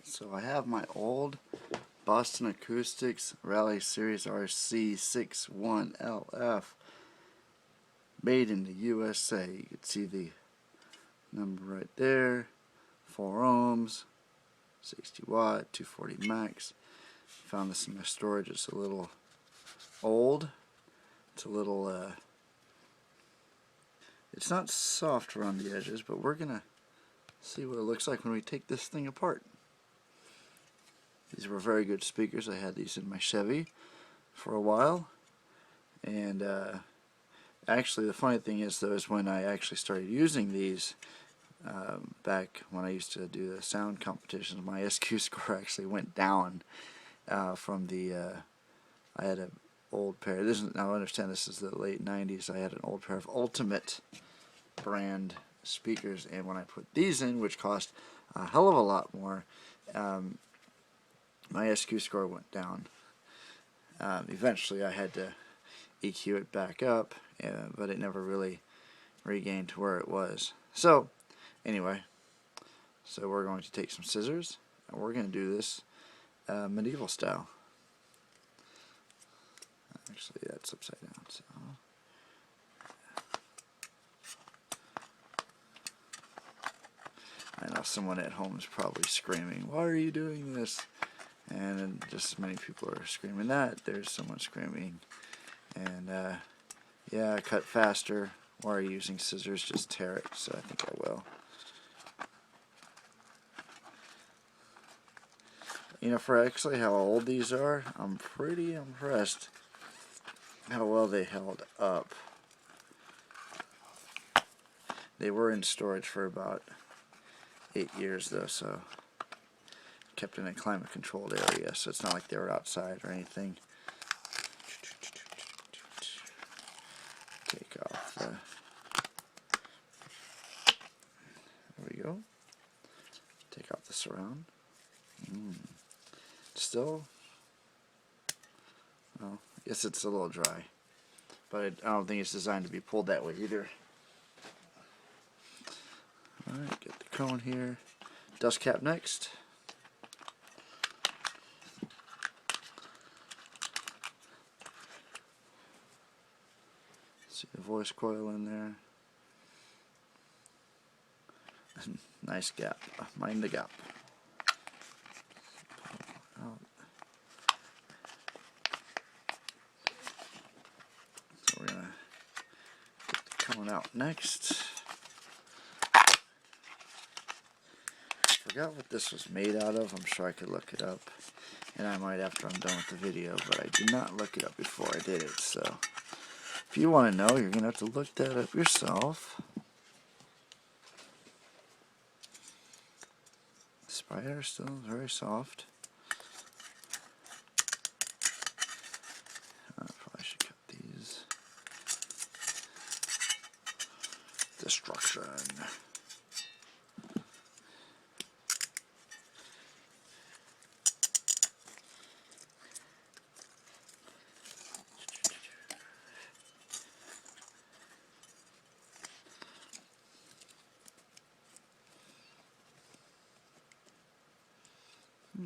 So I have my old Boston Acoustics Rally Series RC61LF made in the USA. You can see the number right there, 4 ohms, 60 watt, 240 max. Found this in my storage. It's a little old. It's a little it's not soft around the edges, but we're gonna see what it looks like when we take this thing apart. These were very good speakers. I had these in my Chevy for a while, and actually the funny thing is though is when I actually started using these back when I used to do the sound competitions, my SQ score actually went down from the I had an old pair. Now I understand this is the late 90s. I had an old pair of Ultimate brand speakers, and when I put these in, which cost a hell of a lot more, my SQ score went down. Eventually I had to EQ it back up, but it never really regained to where it was. So anyway, so we're going to take some scissors and we're going to do this medieval style. Actually that's upside down, so I know someone at home is probably screaming, "Why are you doing this?" And just as many people are screaming that, there's someone screaming, and yeah, cut faster. Why are you using scissors? Just tear it. So I think I will. You know, for actually how old these are, I'm pretty impressed how well they held up. They were in storage for about 8 years though, so kept in a climate controlled area, so it's not like they were outside or anything. Take off the, there we go. Take off the surround. Still, well, I guess it's a little dry, but I don't think it's designed to be pulled that way either. Alright, get the cone here. Dust cap next. See the voice coil in there. Nice gap. Mind the gap. So we're gonna get the cone out next. Forgot what this was made out of. I'm sure I could look it up, and I might after I'm done with the video, but I did not look it up before I did it, so if you want to know, you're going to have to look that up yourself. The spider is still very soft. I probably should cut these. Destruction.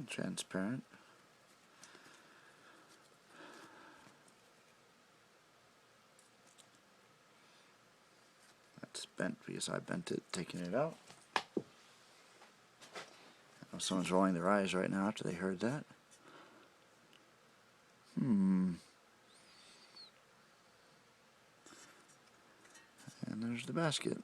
Transparent. That's bent because I bent it, taking it out. I know someone's rolling their eyes right now after they heard that. And there's the basket.